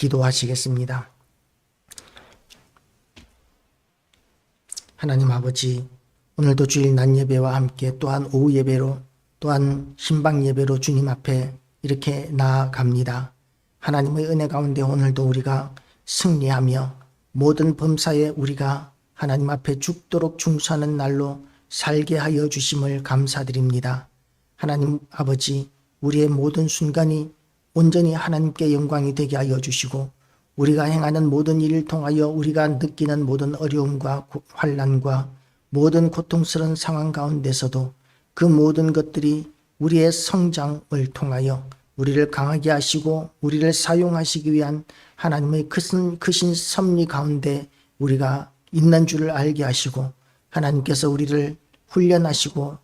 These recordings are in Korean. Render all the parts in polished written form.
기도하시겠습니다. 하나님 아버지, 오늘도 주일 낮 예배와 함께 또한 오후 예배로 또한 신방 예배로 주님 앞에 이렇게 나아갑니다. 하나님의 은혜 가운데 오늘도 우리가 승리하며 모든 범사에 우리가 하나님 앞에 죽도록 충수하는 날로 살게 하여 주심을 감사드립니다. 하나님 아버지, 우리의 모든 순간이 온전히 하나님께 영광이 되게 하여 주시고 우리가 행하는 모든 일을 통하여 우리가 느끼는 모든 어려움과 환난과 모든 고통스러운 상황 가운데서도 그 모든 것들이 우리의 성장을 통하여 우리를 강하게 하시고 우리를 사용하시기 위한 하나님의 크신 섭리 가운데 우리가 있는 줄을 알게 하시고 하나님께서 우리를 훈련하시고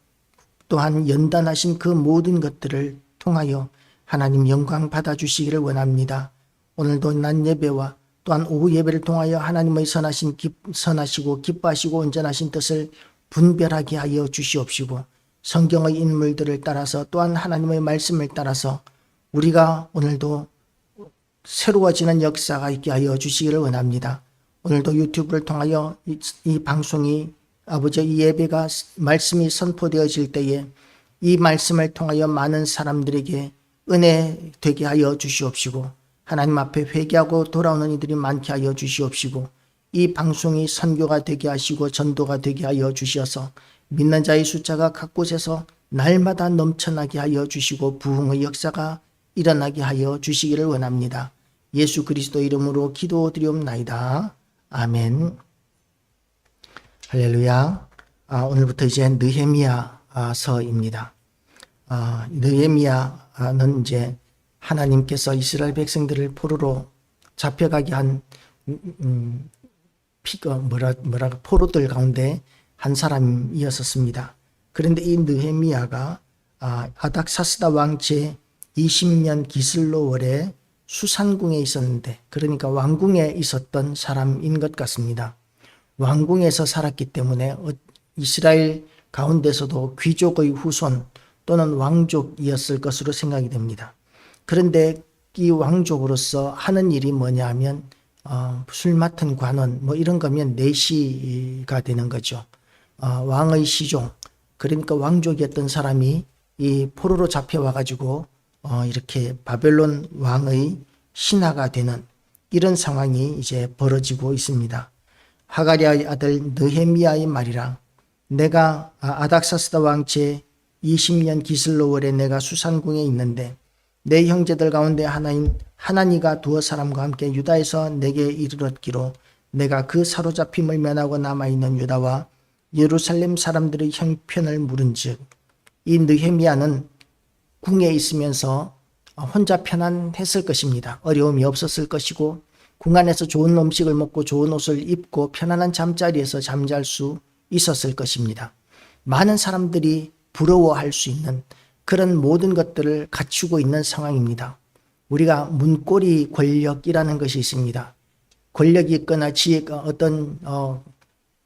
또한 연단하신 그 모든 것들을 통하여 하나님 영광 받아주시기를 원합니다. 오늘도 낮 예배와 또한 오후 예배를 통하여 하나님의 선하시고 기뻐하시고 온전하신 뜻을 분별하게 하여 주시옵시고 성경의 인물들을 따라서 또한 하나님의 말씀을 따라서 우리가 오늘도 새로워지는 역사가 있게 하여 주시기를 원합니다. 오늘도 유튜브를 통하여 이 방송이 아버지 이 예배가 말씀이 선포되어질 때에 이 말씀을 통하여 많은 사람들에게 은혜 되게 하여 주시옵시고 하나님 앞에 회개하고 돌아오는 이들이 많게 하여 주시옵시고 이 방송이 선교가 되게 하시고 전도가 되게 하여 주셔서 믿는 자의 숫자가 각 곳에서 날마다 넘쳐나게 하여 주시고 부흥의 역사가 일어나게 하여 주시기를 원합니다. 예수 그리스도 이름으로 기도드리옵나이다. 아멘. 할렐루야. 오늘부터 이제 느헤미야서입니다. 느헤미야는 이제 하나님께서 이스라엘 백성들을 포로로 잡혀가게 한 포로들 가운데 한 사람이었습니다. 그런데 이 느헤미야가 아닥사스다 왕 제 20년 기슬로월에 수산궁에 있었는데, 그러니까 왕궁에 있었던 사람인 것 같습니다. 왕궁에서 살았기 때문에 이스라엘 가운데서도 귀족의 후손 또는 왕족이었을 것으로 생각이 됩니다. 그런데 이 왕족으로서 하는 일이 뭐냐 하면 술 맡은 관원 이런 거면 내시가 되는 거죠. 왕의 시종, 그러니까 왕족이었던 사람이 이 포로로 잡혀와 가지고 이렇게 바벨론 왕의 신하가 되는 이런 상황이 이제 벌어지고 있습니다. 하가랴의 아들 느헤미야의 말이라, 내가 아닥사스다 왕 제 20년 기슬로월에 내가 수산궁에 있는데 내 형제들 가운데 하나니가 두어 사람과 함께 유다에서 내게 이르렀기로 내가 그 사로잡힘을 면하고 남아있는 유다와 예루살렘 사람들의 형편을 물은즉, 이 느헤미야는 궁에 있으면서 혼자 편안했을 것입니다. 어려움이 없었을 것이고 궁 안에서 좋은 음식을 먹고 좋은 옷을 입고 편안한 잠자리에서 잠잘 수 있었을 것입니다. 많은 사람들이 부러워할 수 있는 그런 모든 것들을 갖추고 있는 상황입니다. 우리가 문고리 권력이라는 것이 있습니다. 권력이 있거나 지혜가 어떤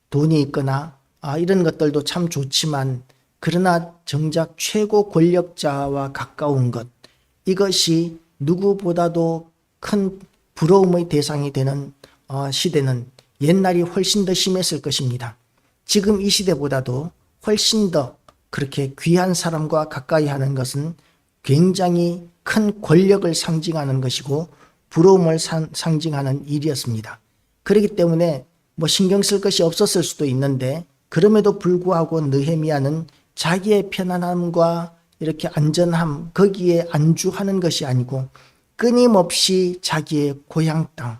돈이 있거나 이런 것들도 참 좋지만, 그러나 정작 최고 권력자와 가까운 것, 이것이 누구보다도 큰 부러움의 대상이 되는 시대는 옛날이 훨씬 더 심했을 것입니다. 지금 이 시대보다도 훨씬 더 그렇게 귀한 사람과 가까이 하는 것은 굉장히 큰 권력을 상징하는 것이고 부러움을 상징하는 일이었습니다. 그렇기 때문에 신경 쓸 것이 없었을 수도 있는데, 그럼에도 불구하고 느헤미야는 자기의 편안함과 이렇게 안전함, 거기에 안주하는 것이 아니고 끊임없이 자기의 고향 땅,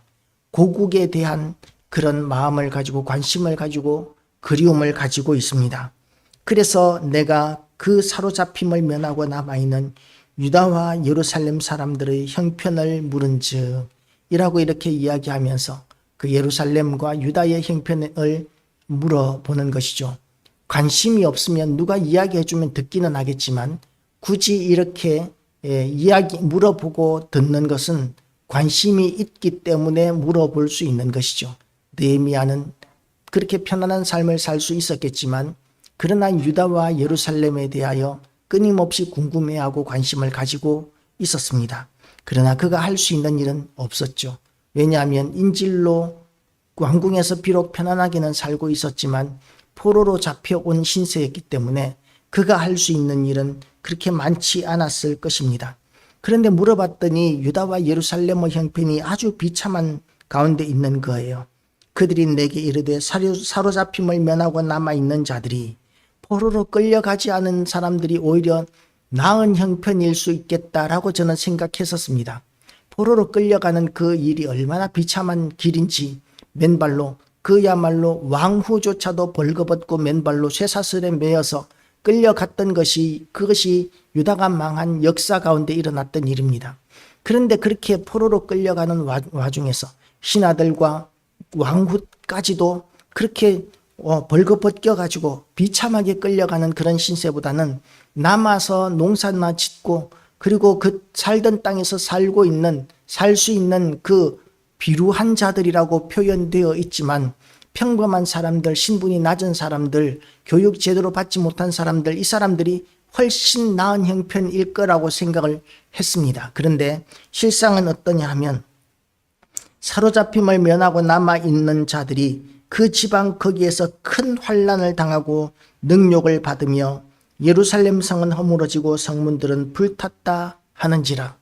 고국에 대한 그런 마음을 가지고 관심을 가지고 그리움을 가지고 있습니다. 그래서 내가 그 사로잡힘을 면하고 남아있는 유다와 예루살렘 사람들의 형편을 물은즉 이라고 이렇게 이야기하면서 그 예루살렘과 유다의 형편을 물어보는 것이죠. 관심이 없으면 누가 이야기해주면 듣기는 하겠지만 굳이 이렇게 물어보고 듣는 것은 관심이 있기 때문에 물어볼 수 있는 것이죠. 느헤미야는 그렇게 편안한 삶을 살 수 있었겠지만, 그러나 유다와 예루살렘에 대하여 끊임없이 궁금해하고 관심을 가지고 있었습니다. 그러나 그가 할 수 있는 일은 없었죠. 왜냐하면 인질로 왕궁에서 비록 편안하게는 살고 있었지만 포로로 잡혀온 신세였기 때문에 그가 할 수 있는 일은 그렇게 많지 않았을 것입니다. 그런데 물어봤더니 유다와 예루살렘의 형편이 아주 비참한 가운데 있는 거예요. 그들이 내게 이르되 사로잡힘을 면하고 남아있는 자들이 포로로 끌려가지 않은 사람들이 오히려 나은 형편일 수 있겠다라고 저는 생각했었습니다. 포로로 끌려가는 그 일이 얼마나 비참한 길인지 맨발로 그야말로 왕후조차도 벌거벗고 맨발로 쇠사슬에 매여서 끌려갔던 그것이 유다가 망한 역사 가운데 일어났던 일입니다. 그런데 그렇게 포로로 끌려가는 와중에서 신하들과 왕후까지도 그렇게 벌거벗겨 가지고 비참하게 끌려가는 그런 신세보다는 남아서 농사나 짓고 그리고 그 살던 땅에서 살 수 있는 그 비루한 자들이라고 표현되어 있지만 평범한 사람들, 신분이 낮은 사람들, 교육 제대로 받지 못한 사람들, 이 사람들이 훨씬 나은 형편일 거라고 생각을 했습니다. 그런데 실상은 어떠냐 하면 사로잡힘을 면하고 남아있는 자들이 그 지방 거기에서 큰 환난을 당하고 능욕을 받으며 예루살렘 성은 허물어지고 성문들은 불탔다 하는지라.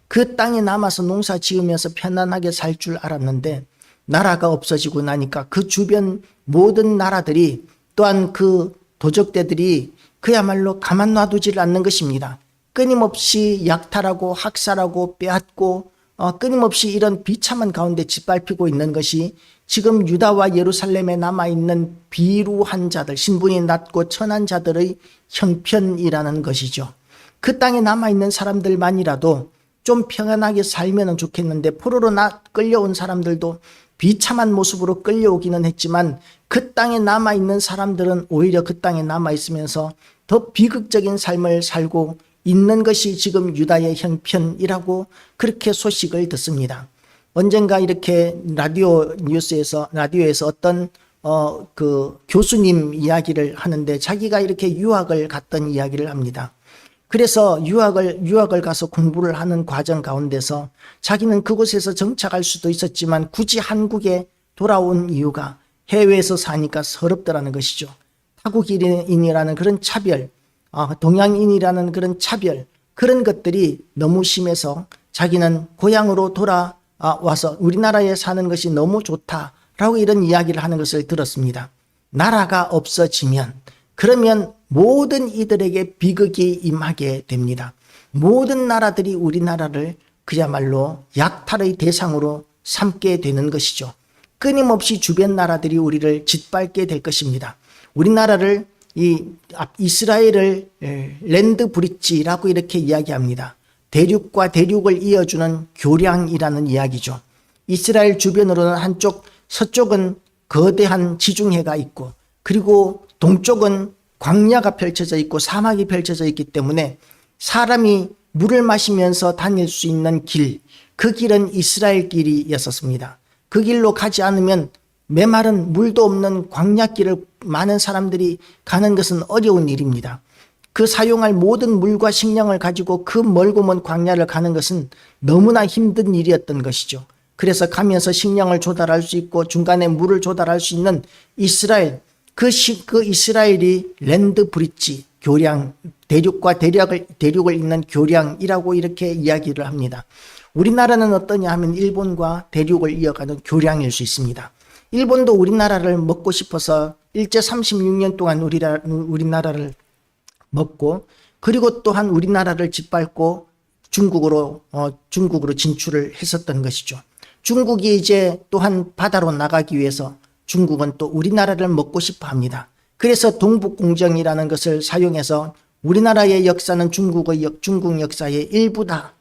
그 땅에 남아서 농사 지으면서 편안하게 살 줄 알았는데 나라가 없어지고 나니까 그 주변 모든 나라들이 또한 그 도적대들이 그야말로 가만 놔두질 않는 것입니다. 끊임없이 약탈하고 학살하고 빼앗고 끊임없이 이런 비참한 가운데 짓밟히고 있는 것이 지금 유다와 예루살렘에 남아있는 비루한 자들, 신분이 낮고 천한 자들의 형편이라는 것이죠. 그 땅에 남아있는 사람들만이라도 좀 평안하게 살면 좋겠는데 포로로 끌려온 사람들도 비참한 모습으로 끌려오기는 했지만 그 땅에 남아있는 사람들은 오히려 그 땅에 남아있으면서 더 비극적인 삶을 살고 있는 것이 지금 유다의 형편이라고 그렇게 소식을 듣습니다. 언젠가 이렇게 라디오에서 어떤 그 교수님 이야기를 하는데 자기가 이렇게 유학을 갔던 이야기를 합니다. 그래서 유학을 가서 공부를 하는 과정 가운데서 자기는 그곳에서 정착할 수도 있었지만 굳이 한국에 돌아온 이유가 해외에서 사니까 서럽더라는 것이죠. 타국인이라는 그런 차별, 동양인이라는 그런 차별, 그런 것들이 너무 심해서 자기는 고향으로 돌아와서 우리나라에 사는 것이 너무 좋다라고 이런 이야기를 하는 것을 들었습니다. 나라가 없어지면 그러면 모든 이들에게 비극이 임하게 됩니다. 모든 나라들이 우리나라를 그야말로 약탈의 대상으로 삼게 되는 것이죠. 끊임없이 주변 나라들이 우리를 짓밟게 될 것입니다. 우리나라를 이스라엘을 랜드 브릿지라고 이렇게 이야기합니다. 대륙과 대륙을 이어주는 교량이라는 이야기죠. 이스라엘 주변으로는 서쪽은 거대한 지중해가 있고 그리고 동쪽은 광야가 펼쳐져 있고 사막이 펼쳐져 있기 때문에 사람이 물을 마시면서 다닐 수 있는 길, 그 길은 이스라엘 길이었습니다. 그 길로 가지 않으면 메마른 물도 없는 광야길을 많은 사람들이 가는 것은 어려운 일입니다. 그 사용할 모든 물과 식량을 가지고 그 멀고 먼 광야를 가는 것은 너무나 힘든 일이었던 것이죠. 그래서 가면서 식량을 조달할 수 있고 중간에 물을 조달할 수 있는 이스라엘, 그 이스라엘이 랜드 브릿지, 교량, 대륙과 대륙을 잇는 교량이라고 이렇게 이야기를 합니다. 우리나라는 어떠냐 하면 일본과 대륙을 이어가는 교량일 수 있습니다. 일본도 우리나라를 먹고 싶어서 일제 36년 동안 우리나라를 먹고 그리고 또한 우리나라를 짓밟고 중국으로 진출을 했었던 것이죠. 중국이 이제 또한 바다로 나가기 위해서 중국은 또 우리나라를 먹고 싶어 합니다. 그래서 동북공정이라는 것을 사용해서 우리나라의 역사는 중국 역사의 일부다.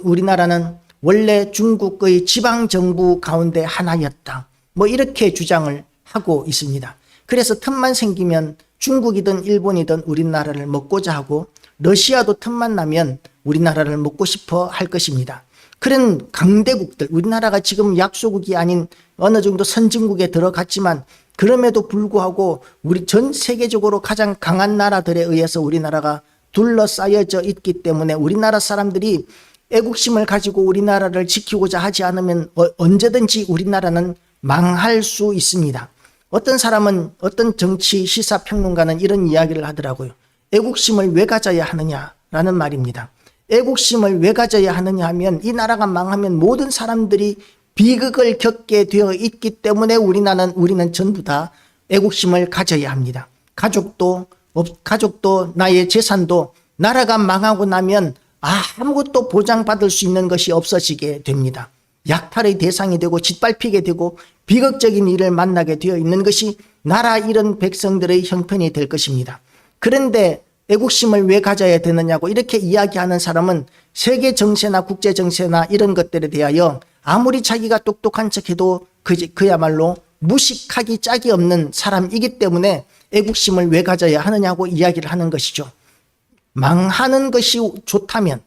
우리나라는 원래 중국의 지방정부 가운데 하나였다. 이렇게 주장을 하고 있습니다. 그래서 틈만 생기면 중국이든 일본이든 우리나라를 먹고자 하고 러시아도 틈만 나면 우리나라를 먹고 싶어 할 것입니다. 그런 강대국들, 우리나라가 지금 약소국이 아닌 어느 정도 선진국에 들어갔지만 그럼에도 불구하고 우리 전 세계적으로 가장 강한 나라들에 의해서 우리나라가 둘러싸여져 있기 때문에 우리나라 사람들이 애국심을 가지고 우리나라를 지키고자 하지 않으면 언제든지 우리나라는 망할 수 있습니다. 어떤 사람은, 어떤 정치 시사평론가는 이런 이야기를 하더라고요. 애국심을 왜 가져야 하느냐라는 말입니다. 애국심을 왜 가져야 하느냐 하면 이 나라가 망하면 모든 사람들이 비극을 겪게 되어 있기 때문에 우리는 전부 다 애국심을 가져야 합니다. 가족도 나의 재산도 나라가 망하고 나면 아무것도 보장받을 수 있는 것이 없어지게 됩니다. 약탈의 대상이 되고 짓밟히게 되고 비극적인 일을 만나게 되어 있는 것이 나라 잃은 백성들의 형편이 될 것입니다. 그런데 애국심을 왜 가져야 되느냐고 이렇게 이야기하는 사람은 세계 정세나 국제 정세나 이런 것들에 대하여 아무리 자기가 똑똑한 척해도 그야말로 무식하기 짝이 없는 사람이기 때문에 애국심을 왜 가져야 하느냐고 이야기를 하는 것이죠. 망하는 것이 좋다면,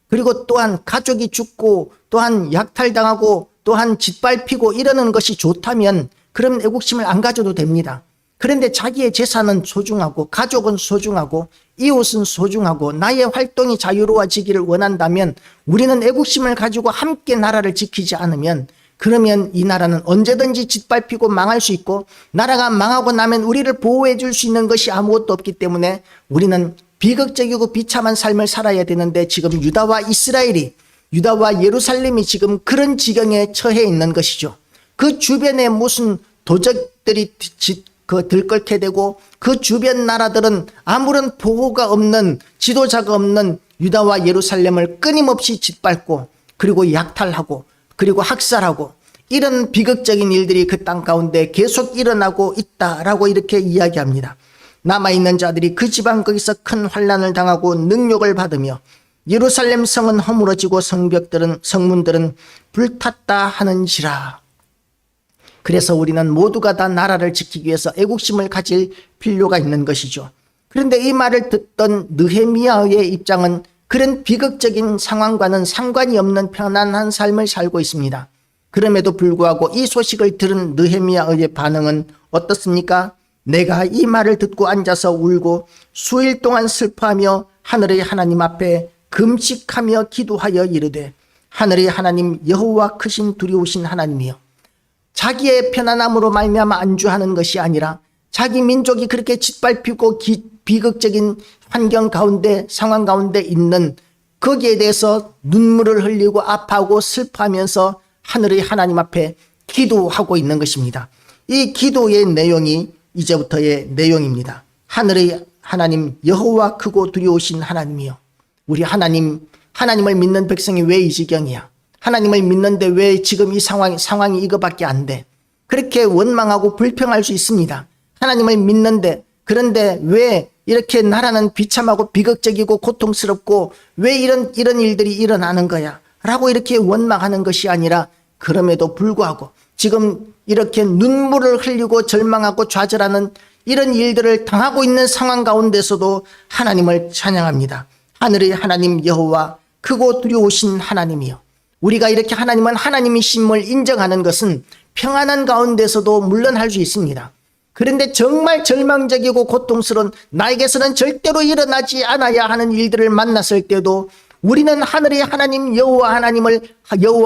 그리고 또한 가족이 죽고 또한 약탈당하고 또한 짓밟히고 이러는 것이 좋다면 그럼 애국심을 안 가져도 됩니다. 그런데 자기의 재산은 소중하고 가족은 소중하고 이웃은 소중하고 나의 활동이 자유로워지기를 원한다면 우리는 애국심을 가지고 함께 나라를 지키지 않으면 그러면 이 나라는 언제든지 짓밟히고 망할 수 있고 나라가 망하고 나면 우리를 보호해 줄 수 있는 것이 아무것도 없기 때문에 우리는 비극적이고 비참한 삶을 살아야 되는데 지금 유다와 예루살렘이 지금 그런 지경에 처해 있는 것이죠. 그 주변에 무슨 도적들이 들끓게 되고 그 주변 나라들은 아무런 보호가 없는 지도자가 없는 유다와 예루살렘을 끊임없이 짓밟고 그리고 약탈하고 그리고 학살하고 이런 비극적인 일들이 그 땅 가운데 계속 일어나고 있다라고 이렇게 이야기합니다. 남아있는 자들이 그 지방 거기서 큰 환난을 당하고 능욕을 받으며 예루살렘 성은 허물어지고 성문들은 불탔다 하는지라. 그래서 우리는 모두가 다 나라를 지키기 위해서 애국심을 가질 필요가 있는 것이죠. 그런데 이 말을 듣던 느헤미야의 입장은 그런 비극적인 상황과는 상관이 없는 편안한 삶을 살고 있습니다. 그럼에도 불구하고 이 소식을 들은 느헤미야의 반응은 어떻습니까? 내가 이 말을 듣고 앉아서 울고 수일 동안 슬퍼하며 하늘의 하나님 앞에 금식하며 기도하여 이르되 하늘의 하나님 여호와 크신 두려우신 하나님이여, 자기의 편안함으로 말미암아 안주하는 것이 아니라 자기 민족이 그렇게 짓밟히고 비극적인 환경 가운데 상황 가운데 있는 거기에 대해서 눈물을 흘리고 아파하고 슬퍼하면서 하늘의 하나님 앞에 기도하고 있는 것입니다. 이 기도의 내용이 이제부터의 내용입니다. 하늘의 하나님 여호와 크고 두려우신 하나님이여, 우리 하나님을 믿는 백성이 왜 이 지경이야? 하나님을 믿는데 왜 지금 이 상황이 이거밖에 안 돼? 그렇게 원망하고 불평할 수 있습니다. 하나님을 믿는데, 그런데 왜 이렇게 나라는 비참하고 비극적이고 고통스럽고 왜 이런 일들이 일어나는 거야? 라고 이렇게 원망하는 것이 아니라 그럼에도 불구하고 지금 이렇게 눈물을 흘리고 절망하고 좌절하는 이런 일들을 당하고 있는 상황 가운데서도 하나님을 찬양합니다. 하늘의 하나님 여호와 크고 두려우신 하나님이여, 우리가 이렇게 하나님은 하나님이심을 인정하는 것은 평안한 가운데서도 물론 할 수 있습니다. 그런데 정말 절망적이고 고통스러운 나에게서는 절대로 일어나지 않아야 하는 일들을 만났을 때도 우리는 하늘의 하나님 여호와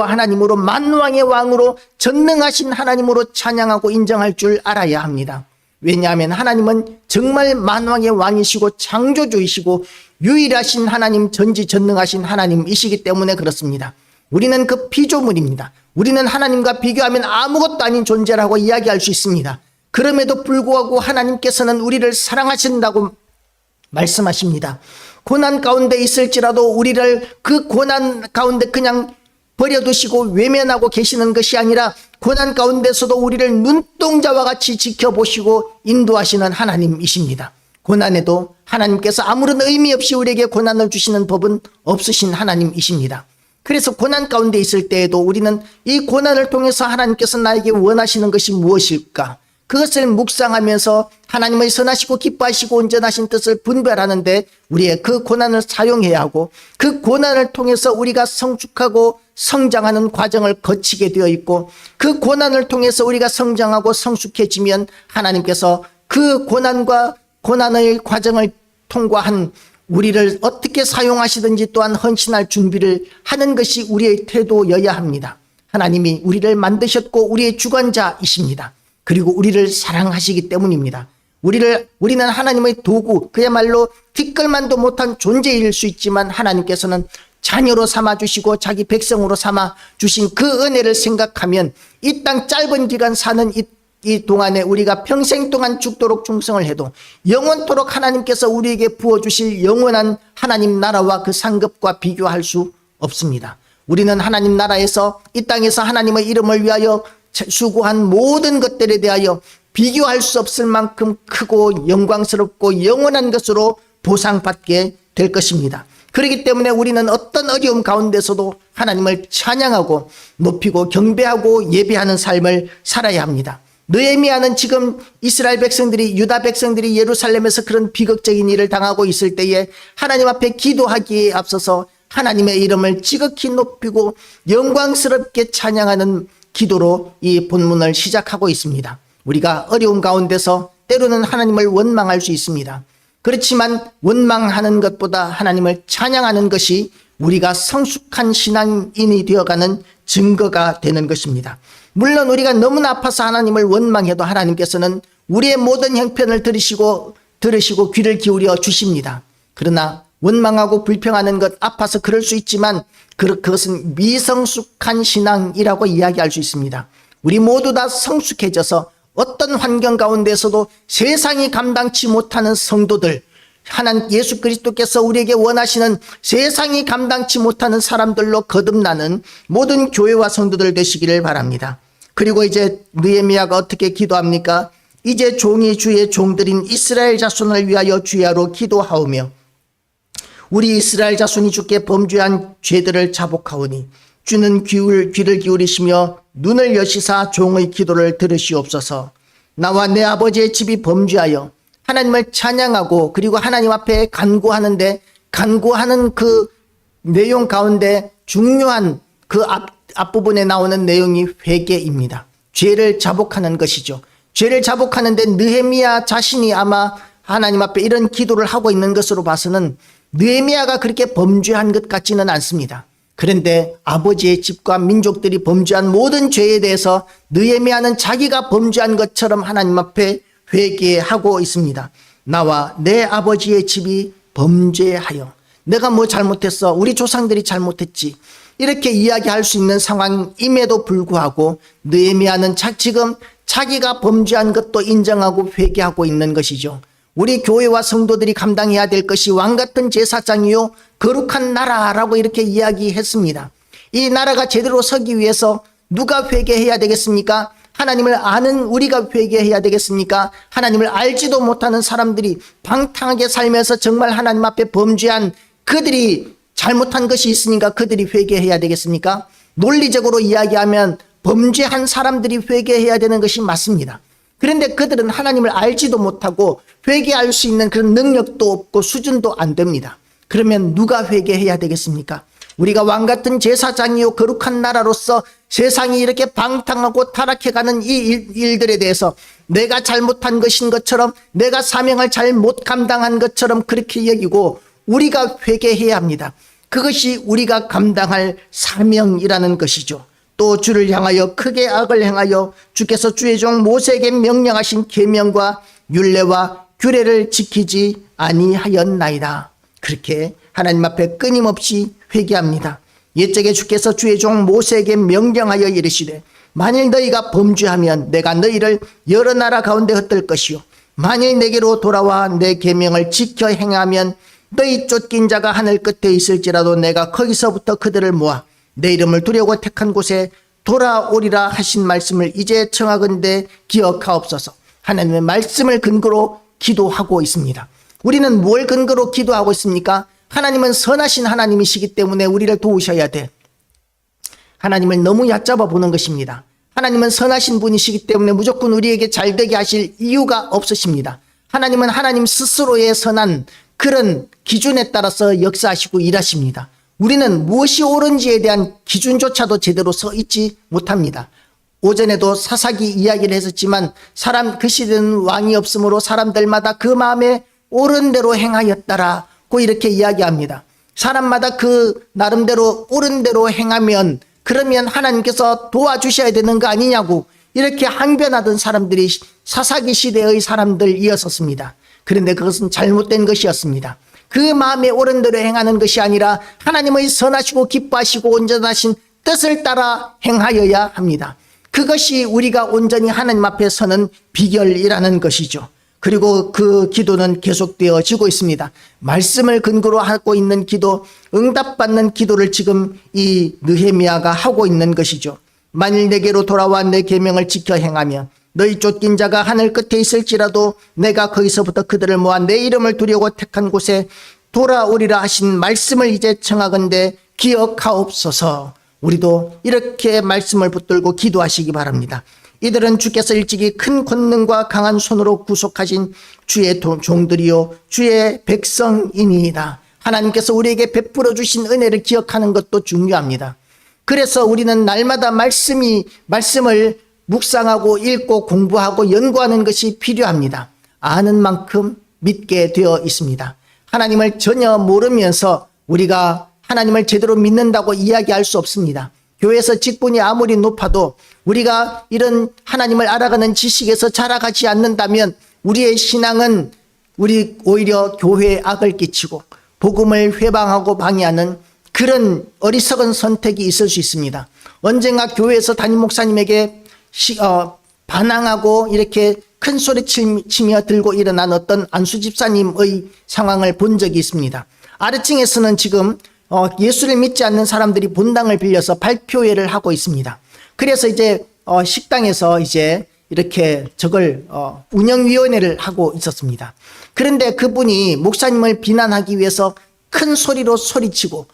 하나님으로 만왕의 왕으로 전능하신 하나님으로 찬양하고 인정할 줄 알아야 합니다. 왜냐하면 하나님은 정말 만왕의 왕이시고 창조주이시고 유일하신 하나님, 전지전능하신 하나님이시기 때문에 그렇습니다. 우리는 그 피조물입니다. 우리는 하나님과 비교하면 아무것도 아닌 존재라고 이야기할 수 있습니다. 그럼에도 불구하고 하나님께서는 우리를 사랑하신다고 말씀하십니다. 고난 가운데 있을지라도 우리를 그 고난 가운데 그냥 버려두시고 외면하고 계시는 것이 아니라 고난 가운데서도 우리를 눈동자와 같이 지켜보시고 인도하시는 하나님이십니다. 고난에도 하나님께서 아무런 의미 없이 우리에게 고난을 주시는 법은 없으신 하나님이십니다. 그래서 고난 가운데 있을 때에도 우리는 이 고난을 통해서 하나님께서 나에게 원하시는 것이 무엇일까? 그것을 묵상하면서 하나님의 선하시고 기뻐하시고 온전하신 뜻을 분별하는데 우리의 그 고난을 사용해야 하고, 그 고난을 통해서 우리가 성숙하고 성장하는 과정을 거치게 되어 있고, 그 고난을 통해서 우리가 성장하고 성숙해지면 하나님께서 그 고난의 과정을 통과한 우리를 어떻게 사용하시든지 또한 헌신할 준비를 하는 것이 우리의 태도여야 합니다. 하나님이 우리를 만드셨고 우리의 주관자이십니다. 그리고 우리를 사랑하시기 때문입니다. 우리는 하나님의 도구, 그야말로 티끌만도 못한 존재일 수 있지만 하나님께서는 자녀로 삼아주시고 자기 백성으로 삼아주신 그 은혜를 생각하면 이 땅 짧은 기간 사는 이 동안에 우리가 평생 동안 죽도록 충성을 해도 영원토록 하나님께서 우리에게 부어주실 영원한 하나님 나라와 그 상급과 비교할 수 없습니다. 우리는 하나님 나라에서 이 땅에서 하나님의 이름을 위하여 수고한 모든 것들에 대하여 비교할 수 없을 만큼 크고 영광스럽고 영원한 것으로 보상받게 될 것입니다. 그렇기 때문에 우리는 어떤 어려움 가운데서도 하나님을 찬양하고 높이고 경배하고 예배하는 삶을 살아야 합니다. 느헤미야는 지금 이스라엘 백성들이, 유다 백성들이 예루살렘에서 그런 비극적인 일을 당하고 있을 때에 하나님 앞에 기도하기에 앞서서 하나님의 이름을 지극히 높이고 영광스럽게 찬양하는 기도로 이 본문을 시작하고 있습니다. 우리가 어려움 가운데서 때로는 하나님을 원망할 수 있습니다. 그렇지만 원망하는 것보다 하나님을 찬양하는 것이 우리가 성숙한 신앙인이 되어가는 증거가 되는 것입니다. 물론 우리가 너무나 아파서 하나님을 원망해도 하나님께서는 우리의 모든 형편을 들으시고 귀를 기울여 주십니다. 그러나 원망하고 불평하는 것, 아파서 그럴 수 있지만 그것은 미성숙한 신앙이라고 이야기할 수 있습니다. 우리 모두 다 성숙해져서 어떤 환경 가운데서도 세상이 감당치 못하는 성도들, 하나님 예수 그리스도께서 우리에게 원하시는 세상이 감당치 못하는 사람들로 거듭나는 모든 교회와 성도들 되시기를 바랍니다. 그리고 이제 느헤미야가 어떻게 기도합니까? 이제 종이 주의 종들인 이스라엘 자손을 위하여 주야로 기도하오며 우리 이스라엘 자손이 주께 범죄한 죄들을 자복하오니 주는 귀를 기울이시며 눈을 여시사 종의 기도를 들으시옵소서. 나와 내 아버지의 집이 범죄하여 하나님을 찬양하고 그리고 하나님 앞에 간구하는데, 간구하는 그 내용 가운데 중요한 그 앞부분에 나오는 내용이 회개입니다. 죄를 자복하는 것이죠. 죄를 자복하는데 느헤미야 자신이 아마 하나님 앞에 이런 기도를 하고 있는 것으로 봐서는 느헤미야가 그렇게 범죄한 것 같지는 않습니다. 그런데 아버지의 집과 민족들이 범죄한 모든 죄에 대해서 느헤미야는 자기가 범죄한 것처럼 하나님 앞에 회개하고 있습니다. 나와 내 아버지의 집이 범죄하여, 내가 뭐 잘못했어, 우리 조상들이 잘못했지, 이렇게 이야기할 수 있는 상황임에도 불구하고 느헤미야는 지금 자기가 범죄한 것도 인정하고 회개하고 있는 것이죠. 우리 교회와 성도들이 감당해야 될 것이 왕같은 제사장이요 거룩한 나라라고 이렇게 이야기했습니다. 이 나라가 제대로 서기 위해서 누가 회개해야 되겠습니까? 하나님을 아는 우리가 회개해야 되겠습니까? 하나님을 알지도 못하는 사람들이 방탕하게 살면서 정말 하나님 앞에 범죄한 그들이 잘못한 것이 있으니까 그들이 회개해야 되겠습니까? 논리적으로 이야기하면 범죄한 사람들이 회개해야 되는 것이 맞습니다. 그런데 그들은 하나님을 알지도 못하고 회개할 수 있는 그런 능력도 없고 수준도 안 됩니다. 그러면 누가 회개해야 되겠습니까? 우리가 왕같은 제사장이요 거룩한 나라로서 세상이 이렇게 방탕하고 타락해가는 이 일들에 대해서 내가 잘못한 것인 것처럼, 내가 사명을 잘 못 감당한 것처럼 그렇게 여기고 우리가 회개해야 합니다. 그것이 우리가 감당할 사명이라는 것이죠. 또 주를 향하여 크게 악을 행하여 주께서 주의 종 모세에게 명령하신 계명과 율례와 규례를 지키지 아니하였나이다. 그렇게 하나님 앞에 끊임없이 회개합니다. 옛적에 주께서 주의 종 모세에게 명령하여 이르시되 만일 너희가 범죄하면 내가 너희를 여러 나라 가운데 흩을 것이요 만일 내게로 돌아와 내 계명을 지켜 행하면 너희 쫓긴 자가 하늘 끝에 있을지라도 내가 거기서부터 그들을 모아 내 이름을 두려고 택한 곳에 돌아오리라 하신 말씀을 이제 청하건대 기억하옵소서. 하나님의 말씀을 근거로 기도하고 있습니다. 우리는 뭘 근거로 기도하고 있습니까? 하나님은 선하신 하나님이시기 때문에 우리를 도우셔야 돼. 하나님을 너무 얕잡아 보는 것입니다. 하나님은 선하신 분이시기 때문에 무조건 우리에게 잘되게 하실 이유가 없으십니다. 하나님은 하나님 스스로의 선한 그런 기준에 따라서 역사하시고 일하십니다. 우리는 무엇이 옳은지에 대한 기준조차도 제대로 서 있지 못합니다. 오전에도 사사기 이야기를 했었지만 그 시대는 왕이 없으므로 사람들마다 그 마음에 옳은 대로 행하였더라. 고 이렇게 이야기합니다. 사람마다 그 나름대로 옳은 대로 행하면 그러면 하나님께서 도와주셔야 되는 거 아니냐고 이렇게 항변하던 사람들이 사사기 시대의 사람들이었습니다. 그런데 그것은 잘못된 것이었습니다. 그 마음에 옳은 대로 행하는 것이 아니라 하나님의 선하시고 기뻐하시고 온전하신 뜻을 따라 행하여야 합니다. 그것이 우리가 온전히 하나님 앞에 서는 비결이라는 것이죠. 그리고 그 기도는 계속되어지고 있습니다. 말씀을 근거로 하고 있는 기도, 응답받는 기도를 지금 이 느헤미야가 하고 있는 것이죠. 만일 내게로 돌아와 내 계명을 지켜 행하며 너희 쫓긴 자가 하늘 끝에 있을지라도 내가 거기서부터 그들을 모아 내 이름을 두려고 택한 곳에 돌아오리라 하신 말씀을 이제 청하건대 기억하옵소서. 우리도 이렇게 말씀을 붙들고 기도하시기 바랍니다. 이들은 주께서 일찍이 큰 권능과 강한 손으로 구속하신 주의 종들이요 주의 백성이니이다. 하나님께서 우리에게 베풀어 주신 은혜를 기억하는 것도 중요합니다. 그래서 우리는 날마다 말씀을 묵상하고 읽고 공부하고 연구하는 것이 필요합니다. 아는 만큼 믿게 되어 있습니다. 하나님을 전혀 모르면서 우리가 하나님을 제대로 믿는다고 이야기할 수 없습니다. 교회에서 직분이 아무리 높아도 우리가 이런 하나님을 알아가는 지식에서 자라가지 않는다면 우리의 신앙은 우리 오히려 교회에 악을 끼치고 복음을 회방하고 방해하는 그런 어리석은 선택이 있을 수 있습니다. 언젠가 교회에서 담임 목사님에게 반항하고 이렇게 큰 소리 치며 들고 일어난 어떤 안수 집사님의 상황을 본 적이 있습니다. 아래층에서는 지금 예수를 믿지 않는 사람들이 본당을 빌려서 발표회를 하고 있습니다. 그래서 이제 식당에서 이제 이렇게 저걸 운영위원회를 하고 있었습니다. 그런데 그분이 목사님을 비난하기 위해서 큰 소리로 소리치고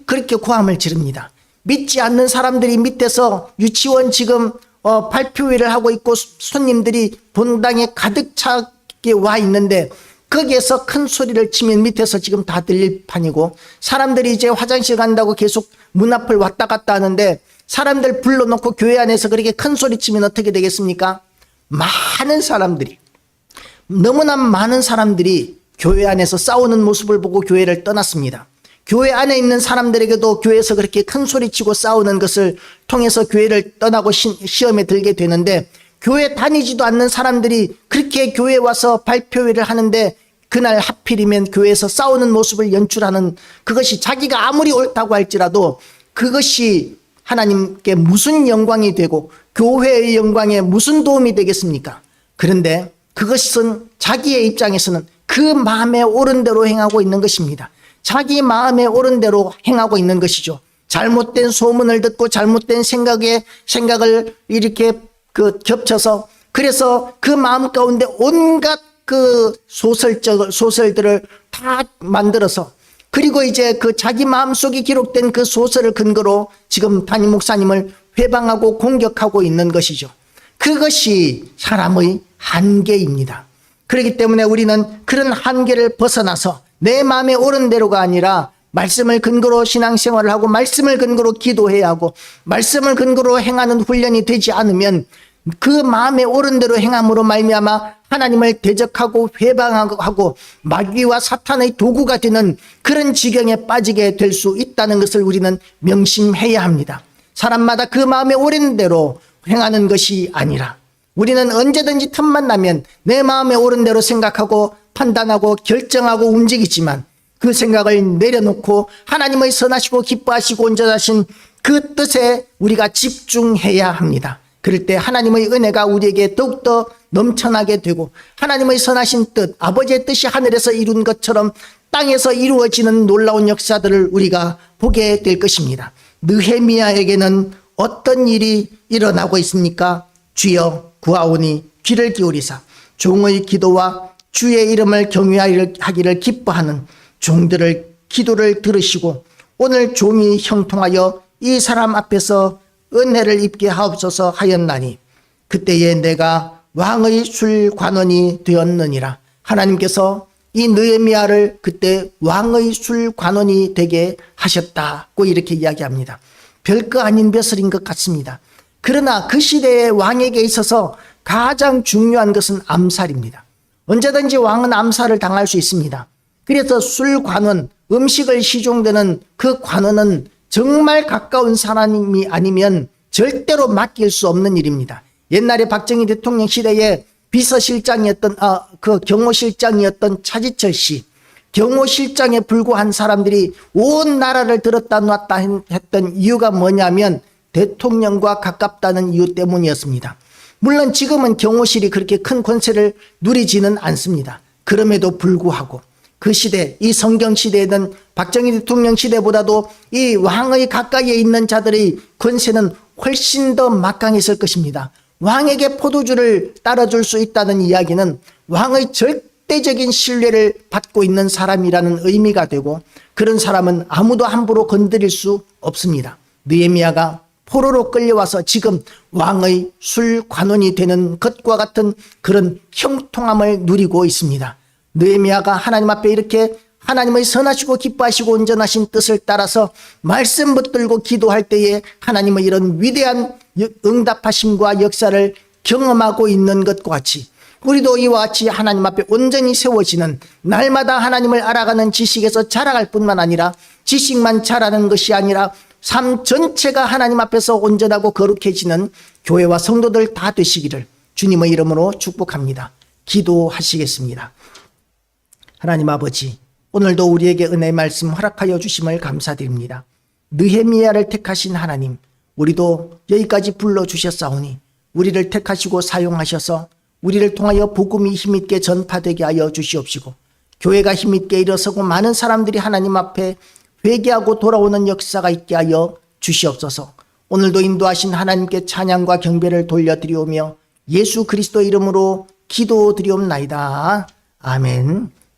그렇게 고함을 지릅니다. 믿지 않는 사람들이 밑에서 유치원 지금 발표회를 하고 있고 손님들이 본당에 가득 차게 와 있는데 거기에서 큰 소리를 치면 밑에서 지금 다 들릴 판이고 사람들이 이제 화장실 간다고 계속 문 앞을 왔다 갔다 하는데 사람들 불러놓고 교회 안에서 그렇게 큰 소리 치면 어떻게 되겠습니까? 너무나 많은 사람들이 교회 안에서 싸우는 모습을 보고 교회를 떠났습니다. 교회 안에 있는 사람들에게도 교회에서 그렇게 큰 소리 치고 싸우는 것을 통해서 교회를 떠나고 시험에 들게 되는데 교회 다니지도 않는 사람들이 그렇게 교회에 와서 발표회를 하는데 그날 하필이면 교회에서 싸우는 모습을 연출하는 그것이 자기가 아무리 옳다고 할지라도 그것이 하나님께 무슨 영광이 되고 교회의 영광에 무슨 도움이 되겠습니까? 그런데 그것은 자기의 입장에서는 그 마음에 옳은 대로 행하고 있는 것입니다. 자기 마음에 옳은 대로 행하고 있는 것이죠. 잘못된 소문을 듣고 잘못된 생각을 이렇게 겹쳐서 그래서 그 마음 가운데 온갖 그 소설들을 다 만들어서 그리고 이제 그 자기 마음속에 기록된 그 소설을 근거로 지금 담임 목사님을 회방하고 공격하고 있는 것이죠. 그것이 사람의 한계입니다. 그렇기 때문에 우리는 그런 한계를 벗어나서 내 마음에 옳은 대로가 아니라 말씀을 근거로 신앙생활을 하고 말씀을 근거로 기도해야 하고 말씀을 근거로 행하는 훈련이 되지 않으면 그 마음에 옳은 대로 행함으로 말미암아 하나님을 대적하고 회방하고 마귀와 사탄의 도구가 되는 그런 지경에 빠지게 될 수 있다는 것을 우리는 명심해야 합니다. 사람마다 그 마음에 옳은 대로 행하는 것이 아니라 우리는 언제든지 틈만 나면 내 마음에 옳은 대로 생각하고 판단하고 결정하고 움직이지만 그 생각을 내려놓고 하나님의 선하시고 기뻐하시고 온전하신 그 뜻에 우리가 집중해야 합니다. 그럴 때 하나님의 은혜가 우리에게 더욱더 넘쳐나게 되고 하나님의 선하신 뜻, 아버지의 뜻이 하늘에서 이룬 것처럼 땅에서 이루어지는 놀라운 역사들을 우리가 보게 될 것입니다. 느헤미야에게는 어떤 일이 일어나고 있습니까? 주여 구하오니 귀를 기울이사 종의 기도와 주의 이름을 경외하기를 기뻐하는 종들을 기도를 들으시고 오늘 종이 형통하여 이 사람 앞에서 은혜를 입게 하옵소서 하였나니 그때에 내가 왕의 술관원이 되었느니라. 하나님께서 이 느헤미야를 그때 왕의 술관원이 되게 하셨다고 이렇게 이야기합니다. 별거 아닌 벼슬인 것 같습니다. 그러나 그 시대의 왕에게 있어서 가장 중요한 것은 암살입니다. 언제든지 왕은 암살을 당할 수 있습니다. 그래서 술 관원, 음식을 시중되는 그 관원은 정말 가까운 사람이 아니면 절대로 맡길 수 없는 일입니다. 옛날에 박정희 대통령 시대에 비서실장이었던 그 경호실장이었던 차지철 씨, 경호실장에 불과한 사람들이 온 나라를 들었다 놨다 했던 이유가 뭐냐면 대통령과 가깝다는 이유 때문이었습니다. 물론 지금은 경호실이 그렇게 큰 권세를 누리지는 않습니다. 그럼에도 불구하고 그 시대, 이 성경 시대에는 박정희 대통령 시대보다도 이 왕의 가까이에 있는 자들의 권세는 훨씬 더 막강했을 것입니다. 왕에게 포도주를 따라줄 수 있다는 이야기는 왕의 절대적인 신뢰를 받고 있는 사람이라는 의미가 되고, 그런 사람은 아무도 함부로 건드릴 수 없습니다. 느헤미야가 포로로 끌려와서 지금 왕의 술 관원이 되는 것과 같은 그런 형통함을 누리고 있습니다. 느헤미야가 하나님 앞에 이렇게 하나님의 선하시고 기뻐하시고 온전하신 뜻을 따라서 말씀 붙들고 기도할 때에 하나님의 이런 위대한 응답하심과 역사를 경험하고 있는 것과 같이 우리도 이와 같이 하나님 앞에 온전히 세워지는, 날마다 하나님을 알아가는 지식에서 자라갈 뿐만 아니라 지식만 자라는 것이 아니라 삶 전체가 하나님 앞에서 온전하고 거룩해지는 교회와 성도들 다 되시기를 주님의 이름으로 축복합니다. 기도하시겠습니다. 하나님 아버지, 오늘도 우리에게 은혜의 말씀 허락하여 주심을 감사드립니다. 느헤미야를 택하신 하나님, 우리도 여기까지 불러주셨사오니 우리를 택하시고 사용하셔서 우리를 통하여 복음이 힘있게 전파되게 하여 주시옵시고, 교회가 힘있게 일어서고 많은 사람들이 하나님 앞에 회개하고 돌아오는 역사가 있게 하여 주시옵소서. 오늘도 인도하신 하나님께 찬양과 경배를 돌려드리오며 예수 그리스도 이름으로 기도드리옵나이다. 아멘.